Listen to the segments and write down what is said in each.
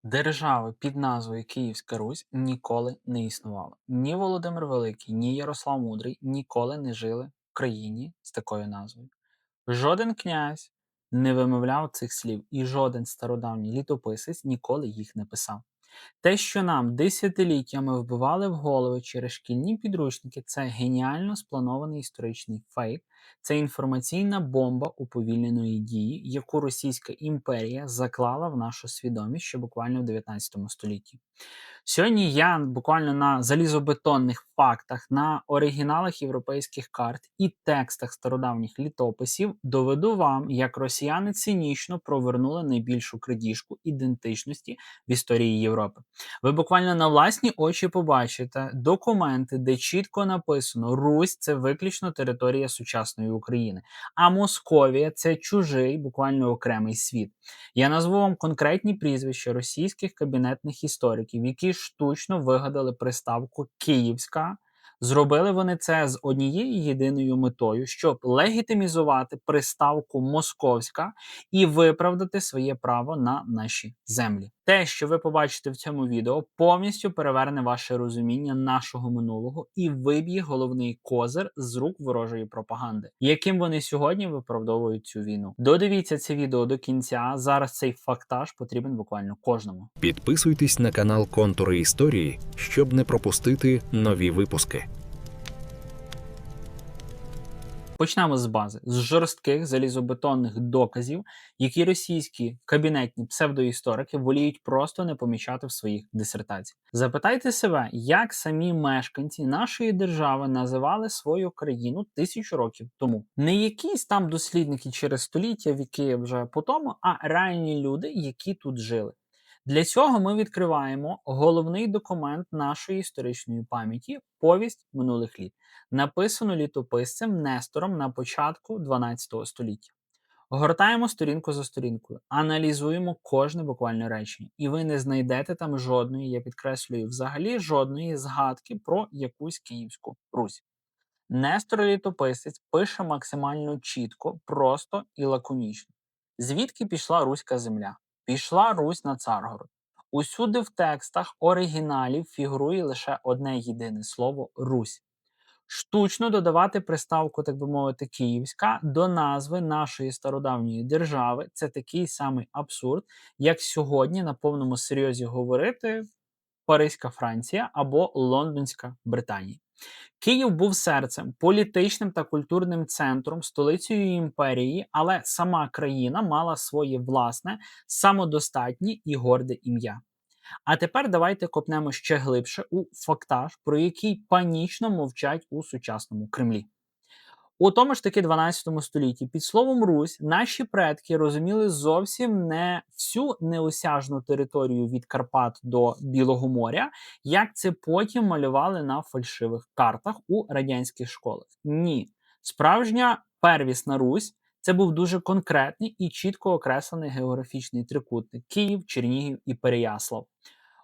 Держави під назвою Київська Русь ніколи не існувало. Ні Володимир Великий, ні Ярослав Мудрий ніколи не жили в країні з такою назвою. Жоден князь не вимовляв цих слів, і жоден стародавній літописець ніколи їх не писав. Те, що нам десятиліттями вбивали в голови через шкільні підручники, це геніально спланований історичний фейк, це інформаційна бомба уповільненої дії, яку Російська імперія заклала в нашу свідомість ще буквально в 19 столітті. Сьогодні я буквально на залізобетонних фактах, на оригіналах європейських карт і текстах стародавніх літописів доведу вам, як росіяни цинічно провернули найбільшу крадіжку ідентичності в історії Європи. Ви буквально на власні очі побачите документи, де чітко написано: Русь це виключно територія сучасної України, а Московія це чужий, буквально окремий світ. Я назву вам конкретні прізвища російських кабінетних істориків, які штучно вигадали приставку Київська. Зробили вони це з однією єдиною метою, щоб легітимізувати приставку Московська і виправдати своє право на наші землі. Те, що ви побачите в цьому відео, повністю переверне ваше розуміння нашого минулого і виб'є головний козир з рук ворожої пропаганди, яким вони сьогодні виправдовують цю війну. Додивіться це відео до кінця. Зараз цей фактаж потрібен буквально кожному. Підписуйтесь на канал Контури історії, щоб не пропустити нові випуски. Почнемо з бази, з жорстких залізобетонних доказів, які російські кабінетні псевдоісторики воліють просто не помічати в своїх дисертаціях. Запитайте себе, як самі мешканці нашої держави називали свою країну 1000 років тому. Не якісь там дослідники через століття, віки вже по тому, а реальні люди, які тут жили. Для цього ми відкриваємо головний документ нашої історичної пам'яті «Повість минулих літ», написану літописцем Нестором на початку 12 століття. Гортаємо сторінку за сторінкою, аналізуємо кожне буквальне речення, і ви не знайдете там жодної, я підкреслюю, взагалі жодної згадки про якусь Київську Русь. Нестор літописець пише максимально чітко, просто і лаконічно. Звідки пішла руська земля? Пішла Русь на Царгород. Усюди в текстах оригіналів фігурує лише одне єдине слово Русь. Штучно додавати приставку, так би мовити, київська до назви нашої стародавньої держави – це такий самий абсурд, як сьогодні на повному серйозі говорити Паризька Франція або Лондонська Британія. Київ був серцем, політичним та культурним центром, столицею імперії, але сама країна мала своє власне, самодостатнє і горде ім'я. А тепер давайте копнемо ще глибше у фактаж, про який панічно мовчать у сучасному Кремлі. У тому ж таки 12 столітті під словом Русь наші предки розуміли зовсім не всю неосяжну територію від Карпат до Білого моря, як це потім малювали на фальшивих картах у радянських школах. Ні. Справжня первісна Русь – це був дуже конкретний і чітко окреслений географічний трикутник – Київ, Чернігів і Переяслав.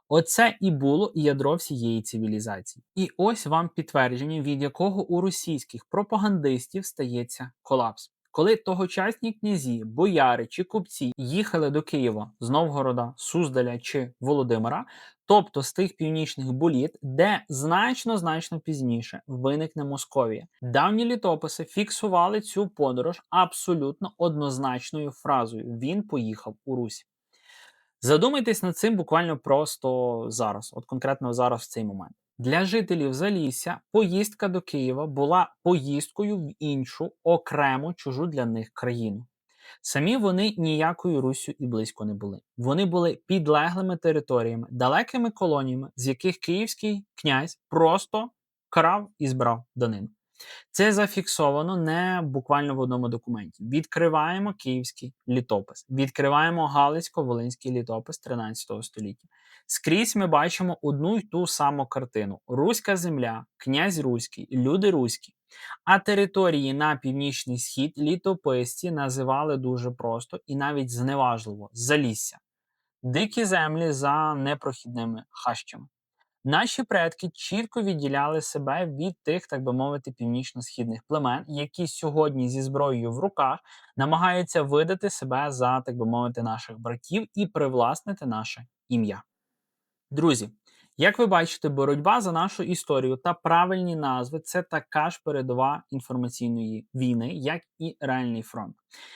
Оце і було ядро всієї цивілізації. І ось вам підтвердження, від якого у російських пропагандистів стається колапс. Коли тогочасні князі, бояри чи купці їхали до Києва з Новгорода, Суздаля чи Володимира, тобто з тих північних боліт, де значно пізніше виникне Московія. Давні літописи фіксували цю подорож абсолютно однозначною фразою: «Він поїхав у Русь». Задумайтесь над цим буквально просто зараз, от конкретно зараз в цей момент. Для жителів Залісся поїздка до Києва була поїздкою в іншу, окрему, чужу для них країну. Самі вони ніякою Руссю і близько не були. Вони були підлеглими територіями, далекими колоніями, з яких київський князь просто крав і збирав данину. Це зафіксовано не буквально в одному документі. Відкриваємо київський літопис, відкриваємо Галицько-Волинський літопис 13 століття. Скрізь ми бачимо одну й ту саму картину: руська земля, князь руський, люди руські. А території на північний схід літописці називали дуже просто і навіть зневажливо – Залісся. Дикі землі за непрохідними хащами. Наші предки чітко відділяли себе від тих, так би мовити, північно-східних племен, які сьогодні зі зброєю в руках намагаються видати себе за, так би мовити, наших братів і привласнити наше ім'я. Друзі, як ви бачите, боротьба за нашу історію та правильні назви це така ж передова інформаційної війни, як і реальний фронт.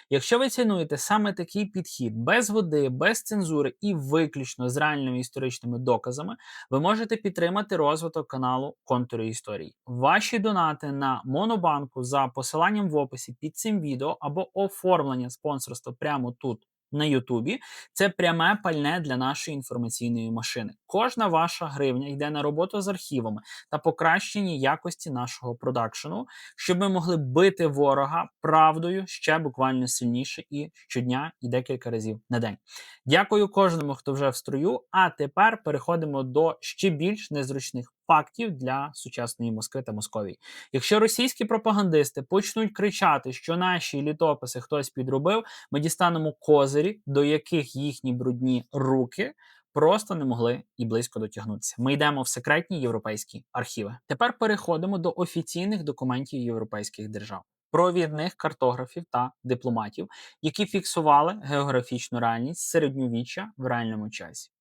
Якщо ви цінуєте саме такий підхід без води, без цензури і виключно з реальними історичними доказами, ви можете підтримати розвиток каналу Контури історії. Ваші донати на Монобанку за посиланням в описі під цим відео або оформлення спонсорства прямо тут на Ютубі це пряме пальне для нашої інформаційної машини. Кожна ваша гривня йде на роботу з архівами та покращення якості нашого продакшену, щоб ми могли бити ворога правдою ще буквально сильніше і щодня, і декілька разів на день. Дякую кожному, хто вже в строю, а тепер переходимо до ще більш незручних фактів для сучасної Москви та Московії. Якщо російські пропагандисти почнуть кричати, що наші літописи хтось підробив, ми дістанемо козирі, до яких їхні брудні руки просто не могли і близько дотягнутися. Ми йдемо в секретні європейські архіви. Тепер переходимо до офіційних документів європейських держав, провідних картографів та дипломатів, які фіксували географічну реальність середньовіччя в реальному часі.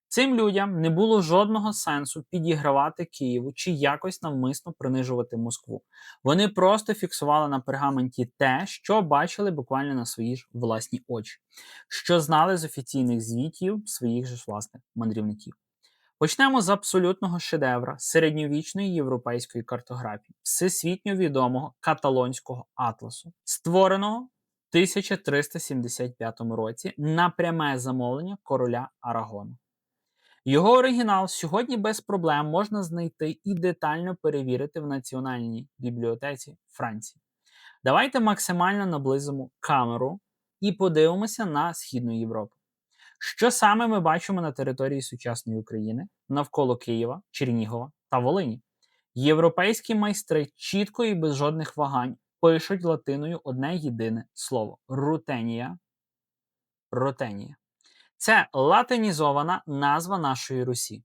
Цим людям не було жодного сенсу підігравати Києву чи якось навмисно принижувати Москву. Вони просто фіксували на пергаменті те, що бачили буквально на свої ж власні очі, що знали з офіційних звітів своїх же ж власних мандрівників. Почнемо з абсолютного шедевра середньовічної європейської картографії, всесвітньо відомого каталонського атласу, створеного в 1375 році на пряме замовлення короля Арагону. Його оригінал сьогодні без проблем можна знайти і детально перевірити в Національній бібліотеці Франції. Давайте максимально наблизимо камеру і подивимося на Східну Європу. Що саме ми бачимо на території сучасної України, навколо Києва, Чернігова та Волині? Європейські майстри чітко і без жодних вагань пишуть латиною одне єдине слово – рутенія. Ротенія. Це латинізована назва нашої Русі.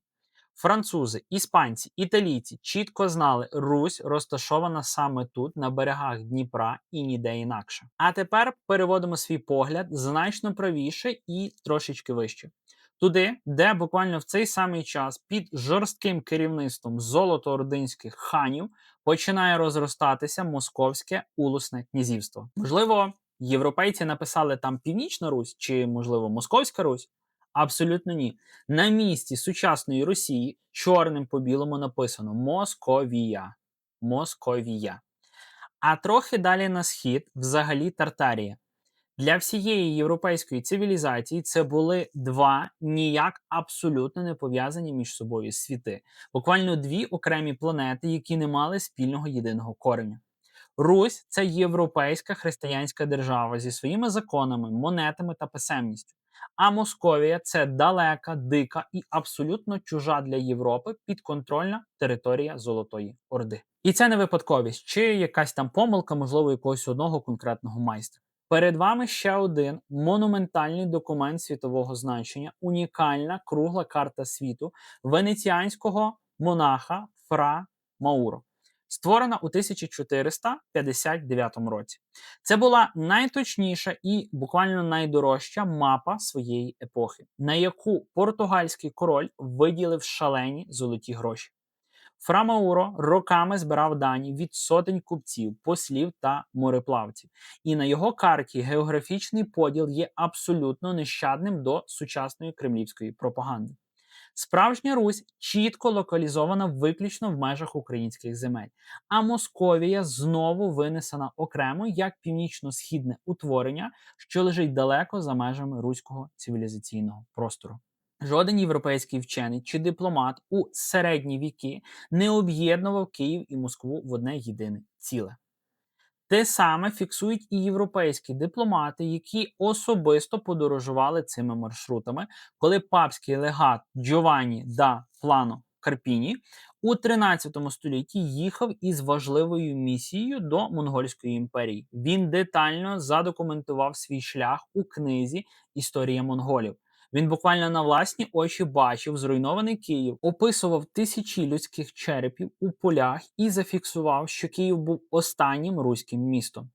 Французи, іспанці, італійці чітко знали, Русь розташована саме тут, на берегах Дніпра і ніде інакше. А тепер переводимо свій погляд значно правіше і трошечки вище. Туди, де буквально в цей самий час під жорстким керівництвом золото-ординських ханів починає розростатися Московське улусне князівство. Можливо, європейці написали там Північна Русь чи, можливо, Московська Русь? Абсолютно ні. На місці сучасної Росії чорним по білому написано Московія. Московія. А трохи далі на схід взагалі Тартарія. Для всієї європейської цивілізації це були два ніяк абсолютно не пов'язані між собою світи. Буквально дві окремі планети, які не мали спільного єдиного кореня. Русь – це європейська християнська держава зі своїми законами, монетами та писемністю. А Московія – це далека, дика і абсолютно чужа для Європи підконтрольна територія Золотої Орди. І це не випадковість, чи якась там помилка, можливо, якогось одного конкретного майстра. Перед вами ще один монументальний документ світового значення, унікальна кругла карта світу венеціанського монаха Фра Мауро, створена у 1459 році. Це була найточніша і буквально найдорожча мапа своєї епохи, на яку португальський король виділив шалені золоті гроші. Фра Мауро роками збирав дані від сотень купців, послів та мореплавців. І на його карті географічний поділ є абсолютно нещадним до сучасної кремлівської пропаганди. Справжня Русь чітко локалізована виключно в межах українських земель, а Московія знову винесена окремо як північно-східне утворення, що лежить далеко за межами руського цивілізаційного простору. Жоден європейський вчений чи дипломат у середні віки не об'єднував Київ і Москву в одне єдине ціле. Те саме фіксують і європейські дипломати, які особисто подорожували цими маршрутами, коли папський легат Джованні да Плано Карпіні у 13 столітті їхав із важливою місією до Монгольської імперії. Він детально задокументував свій шлях у книзі «Історія монголів». Він буквально на власні очі бачив зруйнований Київ, описував тисячі людських черепів у полях і зафіксував, що Київ був останнім руським містом.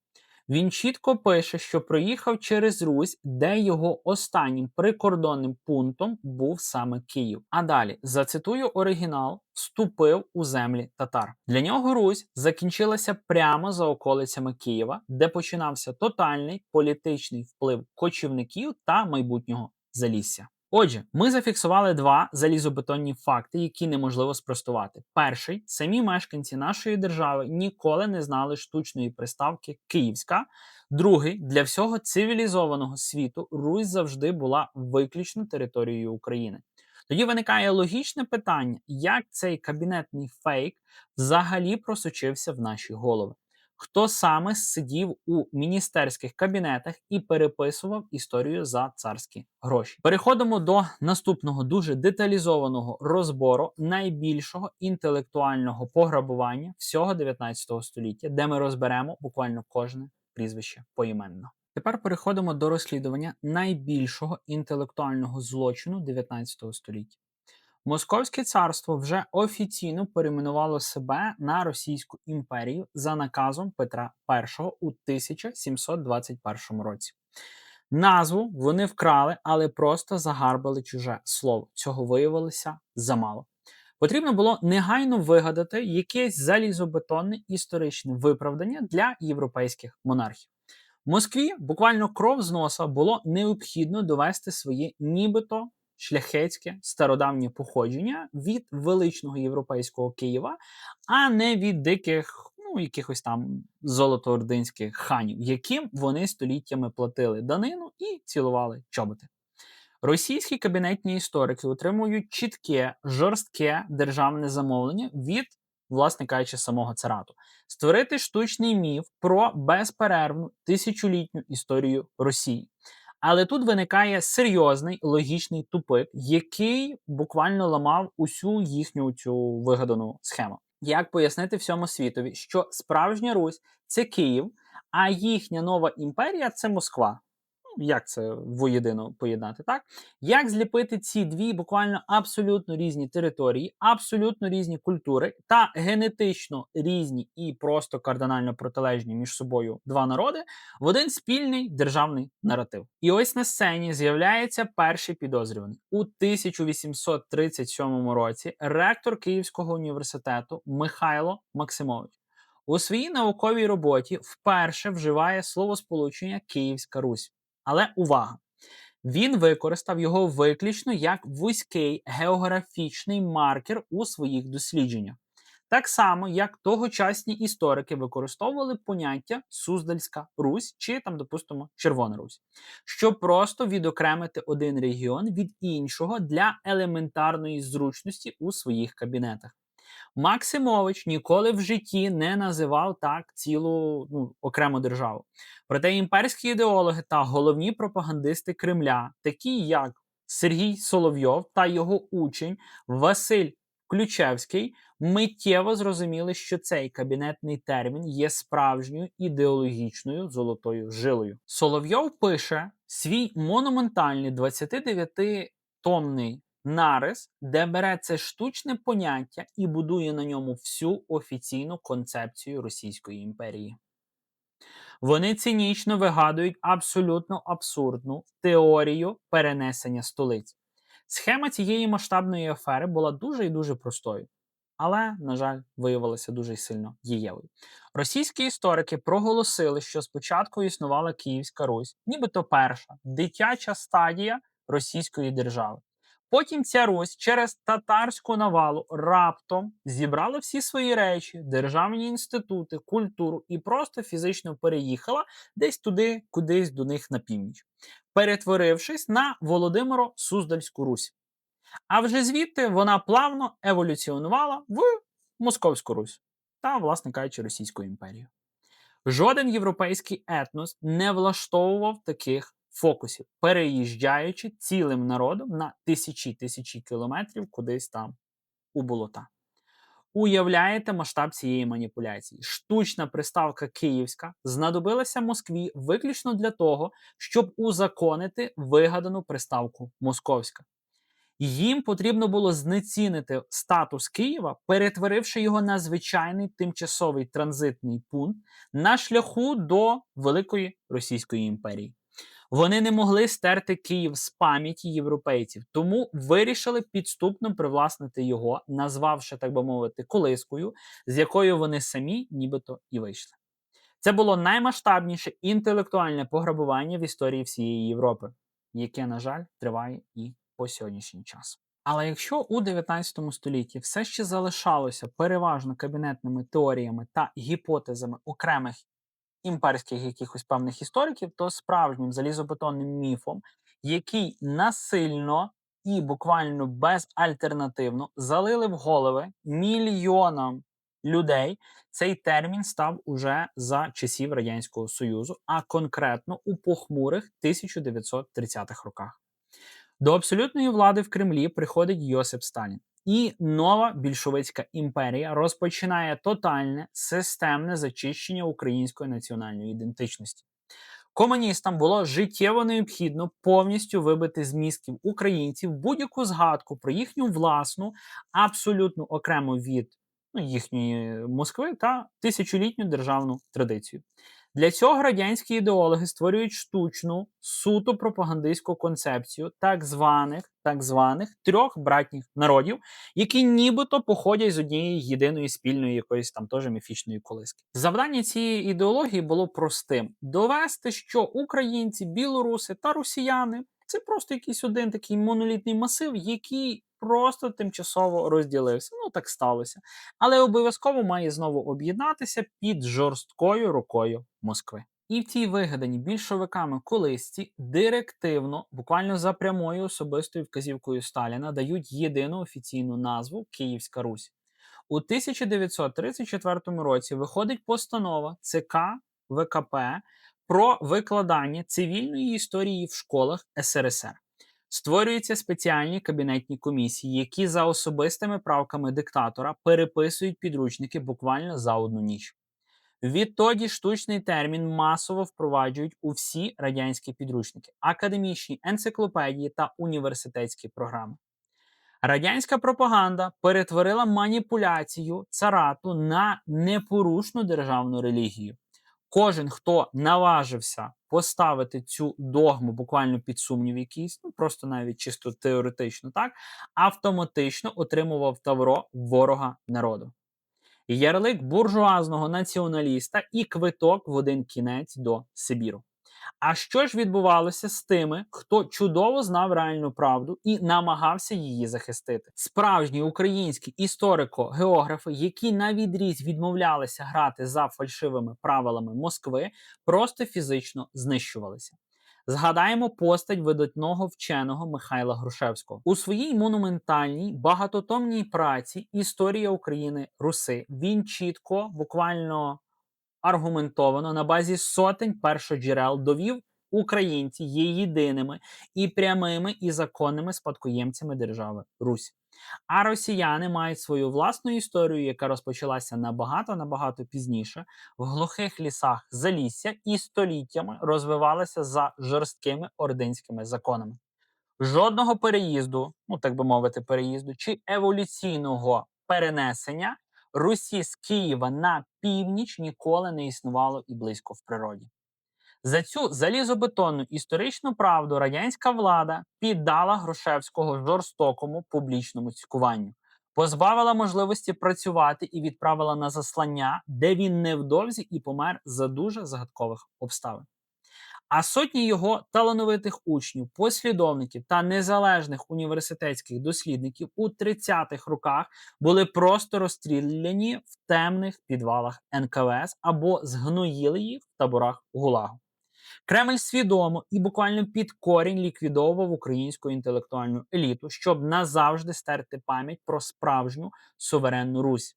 Він чітко пише, що проїхав через Русь, де його останнім прикордонним пунктом був саме Київ. А далі, зацитую оригінал, вступив у землі татар. Для нього Русь закінчилася прямо за околицями Києва, де починався тотальний політичний вплив кочівників та майбутнього Залісся. Отже, ми зафіксували два залізобетонні факти, які неможливо спростувати. Перший, самі мешканці нашої держави ніколи не знали штучної приставки «київська». Другий, для всього цивілізованого світу Русь завжди була виключно територією України. Тоді виникає логічне питання, як цей кабінетний фейк взагалі просочився в наші голови. Хто саме сидів у міністерських кабінетах і переписував історію за царські гроші? Переходимо до наступного дуже деталізованого розбору найбільшого інтелектуального пограбування всього 19 століття, де ми розберемо буквально кожне прізвище поіменно. Тепер переходимо до розслідування найбільшого інтелектуального злочину 19 століття. Московське царство вже офіційно перейменувало себе на Російську імперію за наказом Петра І у 1721 році. Назву вони вкрали, але просто загарбали чуже слово. Цього виявилося замало. Потрібно було негайно вигадати якесь залізобетонне історичне виправдання для європейських монархів. В Москві буквально кров з носа було необхідно довести своє нібито шляхетське стародавнє походження від величного європейського Києва, а не від диких, якихось там золотоординських ханів, яким вони століттями платили данину і цілували чоботи. Російські кабінетні історики отримують чітке, жорстке державне замовлення від, власне кажучи, самого царату. Створити штучний міф про безперервну тисячолітню історію Росії. Але тут виникає серйозний логічний тупик, який буквально ламав усю їхню цю вигадану схему. Як пояснити всьому світові, що справжня Русь – це Київ, а їхня нова імперія – це Москва? Як це воєдино поєднати, так? Як зліпити ці дві буквально абсолютно різні території, абсолютно різні культури та генетично різні і просто кардинально протилежні між собою два народи в один спільний державний наратив? І ось на сцені з'являється перший підозрюваний. У 1837 році ректор Київського університету Михайло Максимович у своїй науковій роботі вперше вживає словосполучення «Київська Русь». Але увага! Він використав його виключно як вузький географічний маркер у своїх дослідженнях. Так само, як тогочасні історики використовували поняття «Суздальська Русь» чи, допустимо, «Червона Русь», щоб просто відокремити один регіон від іншого для елементарної зручності у своїх кабінетах. Максимович ніколи в житті не називав так цілу окрему державу. Проте імперські ідеологи та головні пропагандисти Кремля, такі як Сергій Соловйов та його учень Василь Ключевський, миттєво зрозуміли, що цей кабінетний термін є справжньою ідеологічною золотою жилою. Соловйов пише свій монументальний 29-томний нарис, де бере це штучне поняття і будує на ньому всю офіційну концепцію Російської імперії. Вони цинічно вигадують абсолютно абсурдну теорію перенесення столиць. Схема цієї масштабної афери була дуже і дуже простою, але, на жаль, виявилася дуже й сильно дієвою. Російські історики проголосили, що спочатку існувала Київська Русь, нібито перша, дитяча стадія російської держави. Потім ця Русь через татарську навалу раптом зібрала всі свої речі, державні інститути, культуру і просто фізично переїхала десь туди, кудись до них на північ, перетворившись на Володимиро-Суздальську Русь. А вже звідти вона плавно еволюціонувала в Московську Русь та, власне кажучи, Російську імперію. Жоден європейський етнос не влаштовував таких фокусів, переїжджаючи цілим народом на тисячі кілометрів кудись там у болота. Уявляєте масштаб цієї маніпуляції? Штучна приставка «Київська» знадобилася Москві виключно для того, щоб узаконити вигадану приставку «Московська». Їм потрібно було знецінити статус Києва, перетворивши його на звичайний тимчасовий транзитний пункт на шляху до Великої Російської імперії. Вони не могли стерти Київ з пам'яті європейців, тому вирішили підступно привласнити його, назвавши, так би мовити, колискою, з якою вони самі нібито і вийшли. Це було наймасштабніше інтелектуальне пограбування в історії всієї Європи, яке, на жаль, триває і по сьогоднішній час. Але якщо у 19 столітті все ще залишалося переважно кабінетними теоріями та гіпотезами окремих імперських якихось певних істориків, то справжнім залізобетонним міфом, який насильно і буквально безальтернативно залили в голови мільйонам людей, цей термін став уже за часів Радянського Союзу, а конкретно у похмурих 1930-х роках. До абсолютної влади в Кремлі приходить Йосип Сталін. І нова більшовицька імперія розпочинає тотальне системне зачищення української національної ідентичності. Комуністам було життєво необхідно повністю вибити з мізків українців будь-яку згадку про їхню власну, абсолютно окрему від їхньої Москви та тисячолітню державну традицію. Для цього радянські ідеологи створюють штучну, суто пропагандистську концепцію так званих трьох братніх народів, які нібито походять з однієї єдиної спільної якоїсь там теж міфічної колиски. Завдання цієї ідеології було простим: довести, що українці, білоруси та росіяни це просто якийсь один такий монолітний масив, який просто тимчасово розділився. Ну, так сталося. Але обов'язково має знову об'єднатися під жорсткою рукою Москви. І в цій вигаданій більшовиками колисці директивно, буквально за прямою особистою вказівкою Сталіна, дають єдину офіційну назву Київська Русь. У 1934 році виходить постанова ЦК ВКП про викладання цивільної історії в школах СРСР. Створюються спеціальні кабінетні комісії, які за особистими правками диктатора переписують підручники буквально за одну ніч. Відтоді штучний термін масово впроваджують у всі радянські підручники, академічні енциклопедії та університетські програми. Радянська пропаганда перетворила маніпуляцію царату на непорушну державну релігію. Кожен, хто наважився поставити цю догму буквально під сумнів якийсь, просто навіть чисто теоретично, так, автоматично отримував тавро ворога народу. Ярлик буржуазного націоналіста і квиток в один кінець до Сибіру. А що ж відбувалося з тими, хто чудово знав реальну правду і намагався її захистити? Справжні українські історико-географи, які навідріз відмовлялися грати за фальшивими правилами Москви, просто фізично знищувалися. Згадаємо постать видатного вченого Михайла Грушевського. У своїй монументальній багатотомній праці «Історія України Руси» він чітко, буквально аргументовано, на базі сотень першоджерел довів: українці є єдиними і прямими і законними спадкоємцями держави Русь. А росіяни мають свою власну історію, яка розпочалася набагато пізніше, в глухих лісах Залісся і століттями розвивалася за жорсткими ординськими законами. Жодного переїзду, так би мовити, переїзду, чи еволюційного перенесення Русі з Києва на північ ніколи не існувало і близько в природі. За цю залізобетонну історичну правду радянська влада піддала Грушевського жорстокому публічному цькуванню, позбавила можливості працювати і відправила на заслання, де він невдовзі і помер за дуже загадкових обставин. А сотні його талановитих учнів, послідовників та незалежних університетських дослідників у 30-х роках були просто розстріляні в темних підвалах НКВС або згноїли їх в таборах ГУЛАГу. Кремль свідомо і буквально під корінь ліквідовував українську інтелектуальну еліту, щоб назавжди стерти пам'ять про справжню суверенну Русь.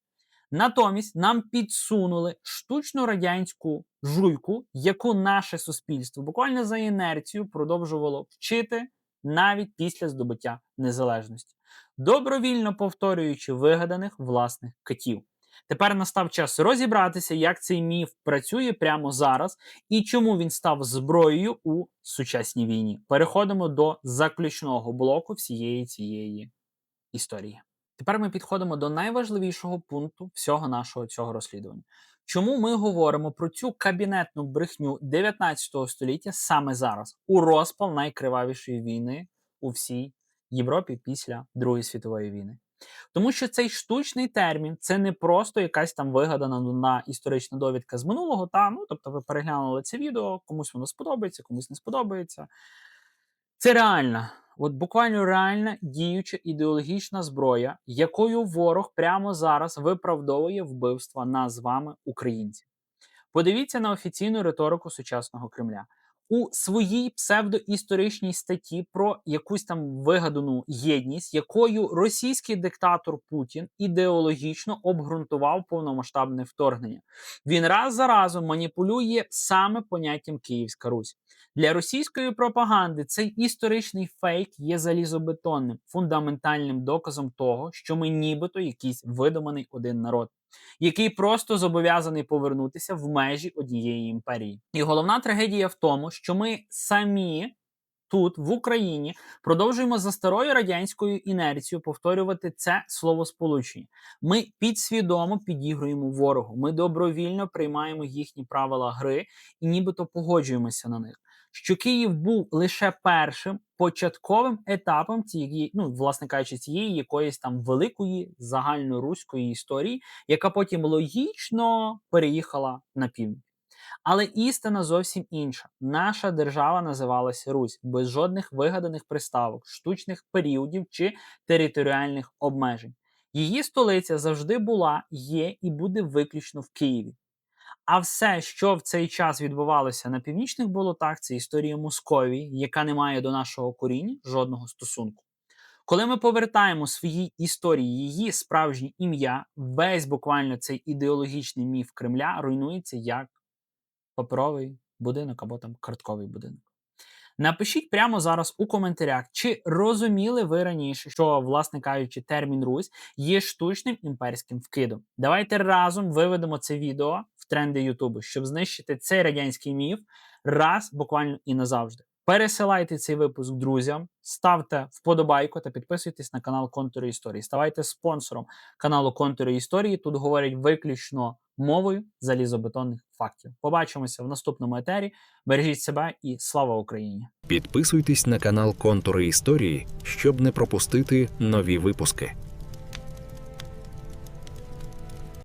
Натомість нам підсунули штучну радянську жуйку, яку наше суспільство буквально за інерцією продовжувало вчити навіть після здобуття незалежності, добровільно повторюючи вигаданих власних катів. Тепер настав час розібратися, як цей міф працює прямо зараз і чому він став зброєю у сучасній війні. Переходимо до заключного блоку всієї цієї історії. Тепер ми підходимо до найважливішого пункту всього нашого цього розслідування. Чому ми говоримо про цю кабінетну брехню 19 століття саме зараз, у розпал найкривавішої війни у всій Європі після Другої світової війни? Тому що цей штучний термін це не просто якась там вигадана на історична довідка з минулого. Тобто ви переглянули це відео, комусь воно сподобається, комусь не сподобається. Це реальна, буквально реальна діюча ідеологічна зброя, якою ворог прямо зараз виправдовує вбивства нас з вами, українців. Подивіться на офіційну риторику сучасного Кремля. У своїй псевдоісторичній статті про якусь там вигадану єдність, якою російський диктатор Путін ідеологічно обґрунтував повномасштабне вторгнення. Він раз за разом маніпулює саме поняттям Київська Русь. Для російської пропаганди цей історичний фейк є залізобетонним, фундаментальним доказом того, що ми нібито якийсь видуманий один народ, який просто зобов'язаний повернутися в межі однієї імперії. І головна трагедія в тому, що ми самі тут, в Україні, продовжуємо за старою радянською інерцією повторювати це словосполучення. Ми підсвідомо підігруємо ворогу, ми добровільно приймаємо їхні правила гри і нібито погоджуємося на них. Що Київ був лише першим початковим етапом цієї, власне кажучи, цієї якоїсь там великої загальноруської історії, яка потім логічно переїхала на північ. Але істина зовсім інша. Наша держава називалася Русь, без жодних вигаданих приставок, штучних періодів чи територіальних обмежень. Її столиця завжди була, є і буде виключно в Києві. А все, що в цей час відбувалося на північних болотах, це історія Московії, яка не має до нашого коріння жодного стосунку. Коли ми повертаємо своїй історії її справжнє ім'я, весь буквально цей ідеологічний міф Кремля руйнується як паперовий будинок або там картковий будинок. Напишіть прямо зараз у коментарях, чи розуміли ви раніше, що, власне кажучи, термін Русь є штучним імперським вкидом. Давайте разом виведемо це відео в тренди Ютубу, щоб знищити цей радянський міф раз буквально і назавжди. Пересилайте цей випуск друзям, ставте вподобайку та підписуйтесь на канал Контури Історії. Ставайте спонсором каналу Контури Історії. Тут говорять виключно мовою залізобетонних фактів. Побачимося в наступному етері. Бережіть себе і слава Україні! Підписуйтесь на канал Контури Історії, щоб не пропустити нові випуски.